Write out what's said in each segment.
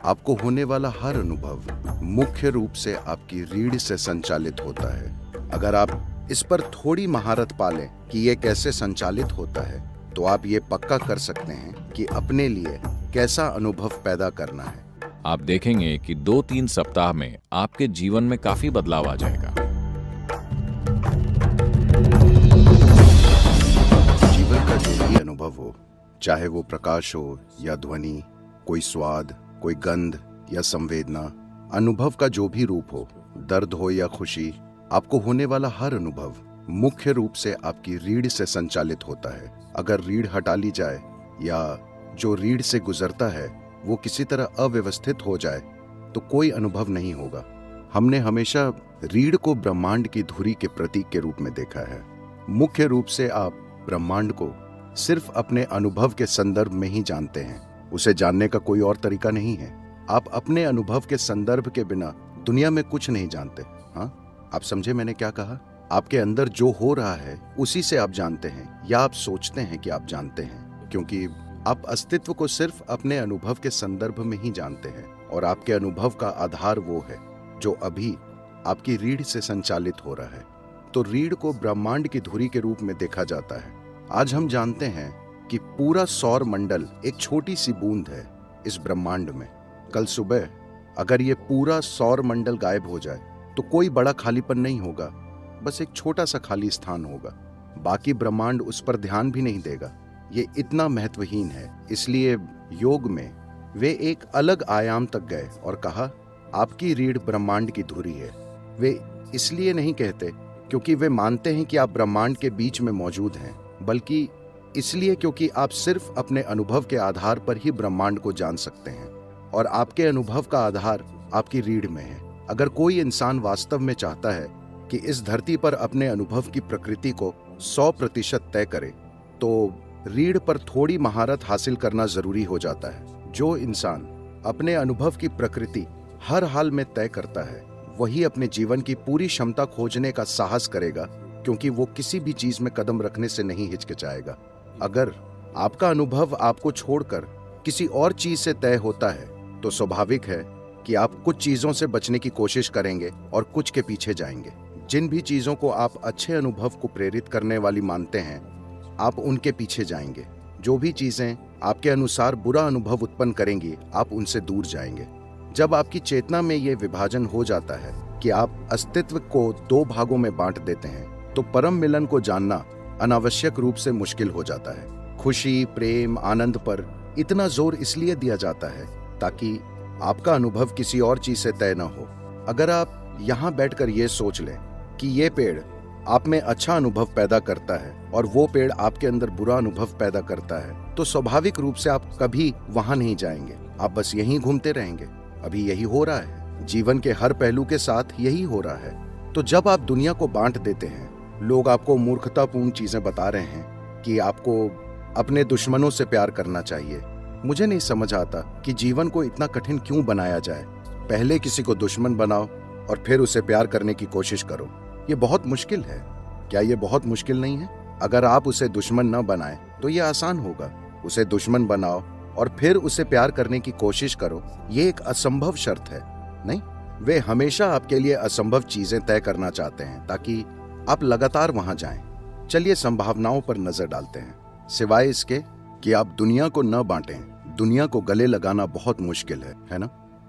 आपको होने वाला हर अनुभव मुख्य रूप से आपकी रीढ़ से संचालित होता है। अगर आप इस पर थोड़ी महारत पालें कि ये कैसे संचालित होता है, तो आप ये पक्का कर सकते हैं कि अपने लिए कैसा अनुभव पैदा करना है। आप देखेंगे कि 2-3 सप्ताह में आपके जीवन में काफी बदलाव आ जाएगा। जीवन का जो भी अनुभव हो, चाहे वो प्रकाश हो या ध्वनि, कोई स्वाद, कोई गंध या संवेदना, अनुभव का जो भी रूप हो, दर्द हो या खुशी, आपको होने वाला हर अनुभव मुख्य रूप से आपकी रीढ़ से संचालित होता है। अगर रीढ़ हटा ली जाए या जो रीढ़ से गुजरता है वो किसी तरह अव्यवस्थित हो जाए तो कोई अनुभव नहीं होगा। हमने हमेशा रीढ़ को ब्रह्मांड की धुरी के प्रतीक के रूप में देखा है। मुख्य रूप से आप ब्रह्मांड को सिर्फ अपने अनुभव के संदर्भ में ही जानते हैं। उसे जानने का कोई और तरीका नहीं है। आप अपने अनुभव के संदर्भ के बिना दुनिया में कुछ नहीं जानते। हाँ, आप समझे मैंने क्या कहा? आपके अंदर जो हो रहा है उसी से आप जानते हैं, या आप सोचते हैं कि आप जानते हैं, क्योंकि आप अस्तित्व को सिर्फ अपने अनुभव के संदर्भ में ही जानते हैं। और आपके अनुभव का आधार वो है जो अभी आपकी रीढ़ से संचालित हो रहा है। तो रीढ़ को ब्रह्मांड की धुरी के रूप में देखा जाता है। आज हम जानते हैं कि पूरा सौर मंडल एक छोटी सी बूंद है इस ब्रह्मांड में। कल सुबह अगर ये पूरा सौर मंडल गायब हो जाए तो कोई बड़ा खालीपन नहीं होगा, बस एक छोटा सा खाली स्थान होगा। बाकी ब्रह्मांड उस पर ध्यान भी नहीं देगा। ये इतना महत्वहीन है। इसलिए योग में वे एक अलग आयाम तक गए और कहा, आपकी रीढ़ ब्रह्मांड की धुरी है। वे इसलिए नहीं कहते क्योंकि वे मानते हैं कि आप ब्रह्मांड के बीच में मौजूद हैं, बल्कि इसलिए क्योंकि आप सिर्फ अपने अनुभव के आधार पर ही ब्रह्मांड को जान सकते हैं और आपके अनुभव का आधार आपकी रीढ़ में है। अगर कोई इंसान वास्तव में चाहता है कि इस धरती पर अपने अनुभव की प्रकृति को 100% तय करे, तो रीढ़ पर थोड़ी महारत हासिल करना जरूरी हो जाता है। जो इंसान अपने अनुभव की प्रकृति हर हाल में तय करता है, वही अपने जीवन की पूरी क्षमता खोजने का साहस करेगा, क्योंकि वो किसी भी चीज में कदम रखने से नहीं हिचकिचाएगा। अगर आपका अनुभव आपको छोड़कर किसी और चीज से तय होता है, तो स्वाभाविक है कि आप कुछ चीजों से बचने की कोशिश करेंगे और कुछ के पीछे जाएंगे। जिन भी चीजों को आप अच्छे अनुभव को प्रेरित करने वाली मानते हैं, आप उनके पीछे जाएंगे। जो भी चीजें आपके अनुसार बुरा अनुभव उत्पन्न करेंगी, आप उनसे दूर जाएंगे। जब आपकी चेतना में ये विभाजन हो जाता है कि आप अस्तित्व को 2 भागों में बांट देते हैं, तो परम मिलन को जानना अनावश्यक रूप से मुश्किल हो जाता है। खुशी, प्रेम, आनंद पर इतना जोर इसलिए दिया जाता है ताकि आपका अनुभव किसी और चीज से तय न हो। अगर आप यहाँ बैठकर ये सोच लें कि ये पेड़ आप में अच्छा अनुभव पैदा करता है और वो पेड़ आपके अंदर बुरा अनुभव पैदा करता है, तो स्वाभाविक रूप से आप कभी वहां नहीं जाएंगे। आप बस यहीं घूमते रहेंगे। अभी यही हो रहा है। जीवन के हर पहलू के साथ यही हो रहा है। तो जब आप दुनिया को बांट देते हैं, लोग आपको मूर्खतापूर्ण चीजें बता रहे हैं कि आपको अपने दुश्मनों से प्यार करना चाहिए। मुझे नहीं समझ आता कि जीवन को इतना कठिन क्यों बनाया जाए। पहले किसी को दुश्मन बनाओ और फिर उसे प्यार करने की कोशिश करो। ये बहुत मुश्किल है। क्या ये बहुत मुश्किल नहीं है? अगर आप उसे दुश्मन न बनाएं तो ये आसान होगा। उसे दुश्मन बनाओ और फिर उसे प्यार करने की कोशिश करो, ये एक असंभव शर्त है। नहीं, वे हमेशा आपके लिए असंभव चीजें तय करना चाहते हैं ताकि आप लगातार वहां जाएं। चलिए संभावनाओं पर नजर डालते हैं। सिवाय इसके कि आप दुनिया को न बांटें, दुनिया को गले लगाना बहुत मुश्किल है ना?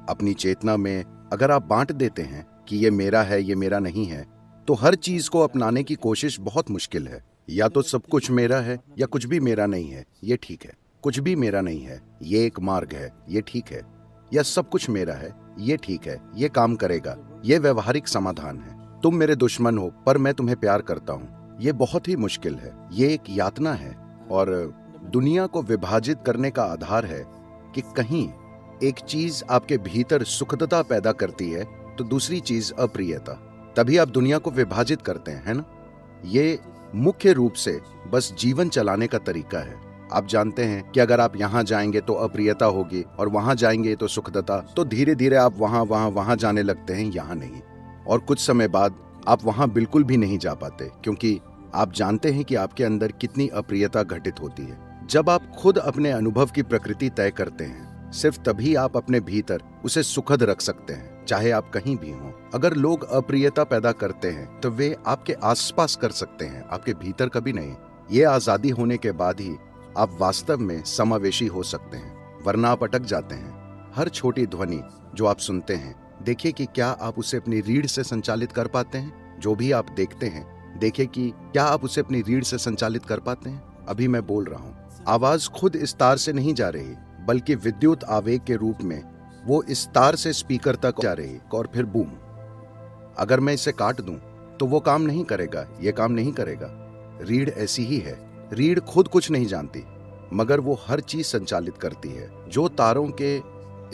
अपनी चेतना में अगर आप बांट देते हैं कि ये मेरा है, ये मेरा नहीं है, तो हर चीज को अपनाने की कोशिश बहुत मुश्किल है। या तो सब कुछ मेरा है या कुछ भी मेरा नहीं है, ये ठीक है। कुछ भी मेरा नहीं है, ये एक मार्ग है, ये ठीक है। या सब कुछ मेरा है, ये ठीक है, ये काम करेगा, ये व्यवहारिक समाधान है। तुम मेरे दुश्मन हो पर मैं तुम्हें प्यार करता हूँ, ये बहुत ही मुश्किल है। ये एक यातना है। और दुनिया को विभाजित करने का आधार है कि कहीं एक चीज आपके भीतर सुखदता पैदा करती है तो दूसरी चीज अप्रियता। तभी आप दुनिया को विभाजित करते हैं, है ना? ये मुख्य रूप से बस जीवन चलाने का तरीका है। आप जानते हैं कि अगर आप यहाँ जाएंगे तो अप्रियता होगी और वहां जाएंगे तो सुखदता, तो धीरे धीरे आप वहां जाने लगते हैं, यहाँ नहीं। और कुछ समय बाद आप वहां बिल्कुल भी नहीं जा पाते, क्योंकि आप जानते हैं कि आपके अंदर कितनी अप्रियता घटित होती है। जब आप खुद अपने अनुभव की प्रकृति तय करते हैं, सिर्फ तभी आप अपने भीतर उसे सुखद रख सकते हैं, चाहे आप कहीं भी हों। अगर लोग अप्रियता पैदा करते हैं तो वे आपके आसपास कर सकते हैं, आपके भीतर कभी नहीं। ये आजादी होने के बाद ही आप वास्तव में समावेशी हो सकते हैं, वरना आप अटक जाते हैं। हर छोटी ध्वनि जो आप सुनते हैं, देखिए कि क्या आप उसे अपनी रीढ़ से संचालित कर पाते हैं। जो भी आप देखते हैं, देखिए कि क्या आप उसे अपनी रीढ़ से संचालित कर पाते हैं। अभी मैं बोल रहा हूँ, आवाज खुद इस तार से नहीं जा रही, बल्कि विद्युत आवेग के रूप में वो इस तार से स्पीकर तक जा रही और फिर बूम। अगर मैं इसे काट दूं तो वो काम नहीं करेगा, ये काम नहीं करेगा। रीढ़ ऐसी ही है। रीढ़ खुद कुछ नहीं जानती, मगर वो हर चीज संचालित करती है। जो तारों के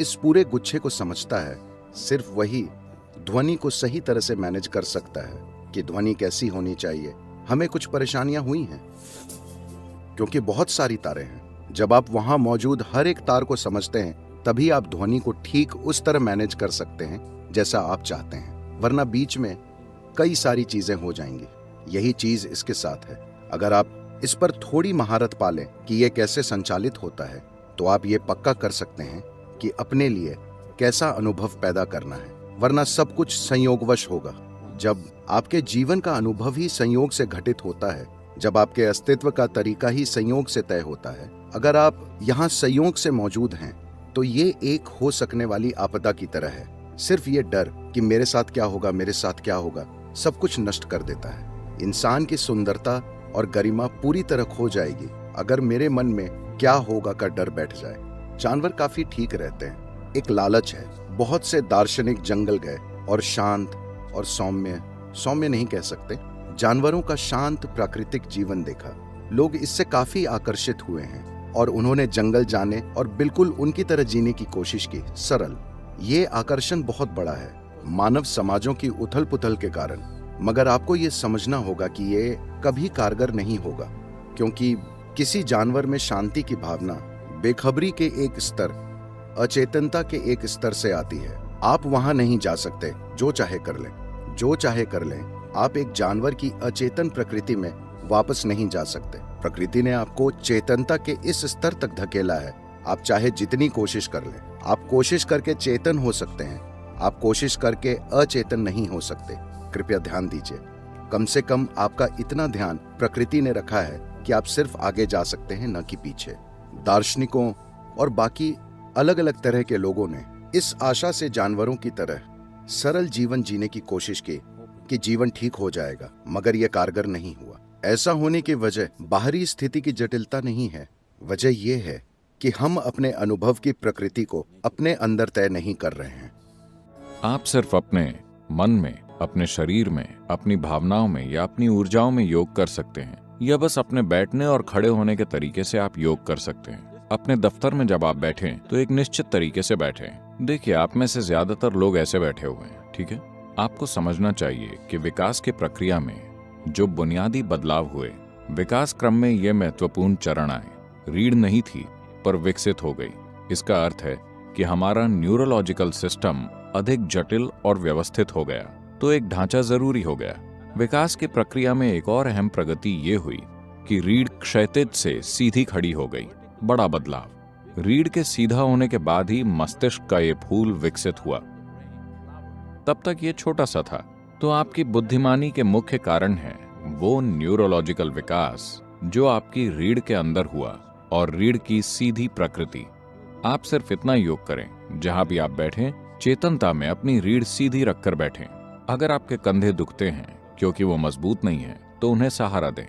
इस पूरे गुच्छे को समझता है, सिर्फ वही ध्वनि को सही तरह से मैनेज कर सकता है कि ध्वनि कैसी होनी चाहिए। हमें कुछ परेशानियां हुई हैं क्योंकि बहुत सारी तारें हैं। जब आप वहां मौजूद हर एक तार को समझते हैं, तभी आप ध्वनि को ठीक उस तरह मैनेज कर सकते हैं जैसा आप चाहते हैं, वरना बीच में कई सारी चीजें हो जाएंगी। यही चीज इसके साथ है। अगर आप इस पर थोड़ी महारत पालें कि यह कैसे संचालित होता है, तो आप ये पक्का कर सकते हैं कि अपने लिए कैसा अनुभव पैदा करना है, वरना सब कुछ संयोगवश होगा। जब आपके जीवन का अनुभव ही संयोग से घटित होता है, जब आपके अस्तित्व का तरीका ही संयोग से तय होता है, अगर आप यहाँ संयोग से मौजूद हैं, तो ये एक हो सकने वाली आपदा की तरह है। सिर्फ ये डर कि मेरे साथ क्या होगा, मेरे साथ क्या होगा, सब कुछ नष्ट कर देता है। इंसान की सुंदरता और गरिमा पूरी तरह खो जाएगी अगर मेरे मन में क्या होगा का डर बैठ जाए। जानवर काफी ठीक रहते हैं। एक लालच है। बहुत से दार्शनिक जंगल गए और शांत और सौम्य नहीं कह सकते, जानवरों का शांत प्राकृतिक जीवन देखा। लोग इससे काफी आकर्षित हुए हैं और उन्होंने जंगल जाने और बिल्कुल उनकी तरह जीने की कोशिश की। सरल। ये आकर्षण बहुत बड़ा है मानव समाजों की उथल पुथल के कारण, मगर आपको ये समझना होगा कि ये कभी कारगर नहीं होगा, क्योंकि किसी जानवर में शांति की भावना बेखबरी के एक स्तर, अचेतनता के एक स्तर से आती है। आप वहां नहीं जा सकते, जो चाहे कर लें, जो चाहे कर लें। आप एक जानवर की अचेतन प्रकृति में वापस नहीं जा सकते। प्रकृति ने आपको चेतनता के इस स्तर तक धकेला है। आप चाहे जितनी कोशिश कर लें, आप कोशिश करके चेतन हो सकते हैं, आप कोशिश करके अचेतन नहीं हो सकते। कृपया ध्यान दीजिए, कम से कम आपका इतना ध्यान प्रकृति ने रखा है कि आप सिर्फ आगे जा सकते हैं, न कि पीछे। दार्शनिकों और बाकी अलग अलग तरह के लोगों ने इस आशा से जानवरों की तरह सरल जीवन जीने की कोशिश की कि जीवन ठीक हो जाएगा, मगर यह कारगर नहीं हुआ। ऐसा होने की वजह बाहरी स्थिति की जटिलता नहीं है। वजह यह है कि हम अपने अनुभव की प्रकृति को अपने अंदर तय नहीं कर रहे हैं। आप सिर्फ अपने मन में, अपने शरीर में, अपनी भावनाओं में या अपनी ऊर्जाओं में योग कर सकते हैं, या बस अपने बैठने और खड़े होने के तरीके से आप योग कर सकते हैं। अपने दफ्तर में जब आप बैठें तो एक निश्चित तरीके से बैठें। देखिए, आप में से ज्यादातर लोग ऐसे बैठे हुए हैं, ठीक है? आपको समझना चाहिए कि विकास की प्रक्रिया में जो बुनियादी बदलाव हुए, विकास क्रम में ये महत्वपूर्ण चरण आए। रीढ़ नहीं थी पर विकसित हो गई। इसका अर्थ है कि हमारा न्यूरोलॉजिकल सिस्टम अधिक जटिल और व्यवस्थित हो गया, तो एक ढांचा जरूरी हो गया। विकास की प्रक्रिया में एक और अहम प्रगति ये हुई कि रीढ़ क्षैतिज से सीधी खड़ी हो गई। बड़ा बदलाव। रीढ़ के सीधा होने के बाद ही मस्तिष्क का ये फूल विकसित हुआ। तब तक ये छोटा सा था। तो आपकी बुद्धिमानी के मुख्य कारण है वो न्यूरोलॉजिकल विकास जो आपकी रीढ़ के अंदर हुआ और रीढ़ की सीधी प्रकृति। आप सिर्फ इतना योग करें, जहां भी आप बैठें, चेतनता में अपनी रीढ़ सीधी रखकर बैठें। अगर आपके कंधे दुखते हैं क्योंकि वो मजबूत नहीं है, तो उन्हें सहारा दें।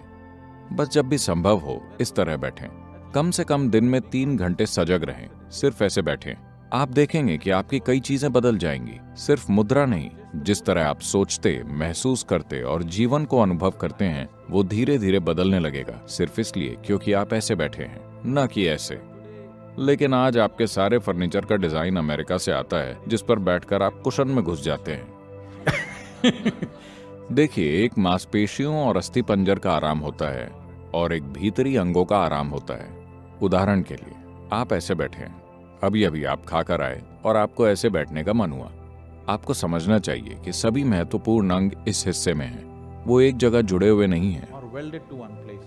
बस जब भी संभव हो इस तरह बैठें। कम से कम दिन में 3 घंटे सजग रहें, सिर्फ ऐसे बैठें। आप देखेंगे कि आपकी कई चीजें बदल जाएंगी। सिर्फ मुद्रा नहीं, जिस तरह आप सोचते, महसूस करते और जीवन को अनुभव करते हैं, वो धीरे धीरे बदलने लगेगा, सिर्फ इसलिए क्योंकि आप ऐसे बैठे हैं, न कि ऐसे। लेकिन आज आपके सारे फर्नीचर का डिजाइन अमेरिका से आता है, जिस पर बैठकर आप कुशन में घुस जाते हैं। देखिए, एक मांसपेशियों और अस्थिपंजर का आराम होता है और एक भीतरी अंगों का आराम होता है। उदाहरण के लिए, आप ऐसे बैठे हैं, अभी अभी आप खाकर आए और आपको ऐसे बैठने का मन हुआ। आपको समझना चाहिए कि सभी महत्वपूर्ण अंग इस हिस्से में हैं। वो एक जगह जुड़े हुए नहीं हैं,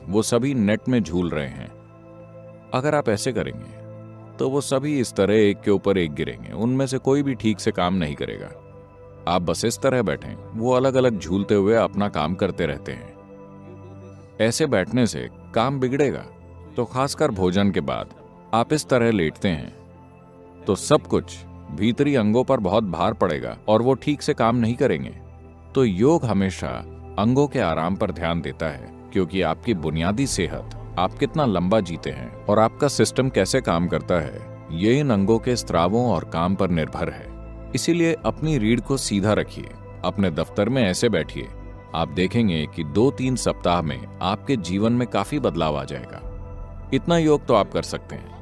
वो सभी नेट में झूल रहे हैं। अगर आप ऐसे करेंगे तो वो सभी इस तरह एक के ऊपर एक गिरेंगे, उनमें से कोई भी ठीक से काम नहीं करेगा। आप बस इस तरह बैठें, वो अलग अलग झूलते हुए अपना काम करते रहते हैं। ऐसे बैठने से काम बिगड़ेगा। तो खासकर भोजन के बाद आप इस तरह लेटते हैं तो सब कुछ भीतरी अंगों पर बहुत भार पड़ेगा और वो ठीक से काम नहीं करेंगे। तो योग हमेशा अंगों के आराम पर ध्यान देता है, क्योंकि आपकी बुनियादी सेहत, आप कितना लंबा जीते हैं और आपका सिस्टम कैसे काम करता है, ये इन अंगों के स्त्रावों और काम पर निर्भर है। इसीलिए अपनी रीढ़ को सीधा रखिए, अपने दफ्तर में ऐसे बैठिए। आप देखेंगे कि 2-3 सप्ताह में आपके जीवन में काफी बदलाव आ जाएगा। इतना योग तो आप कर सकते हैं।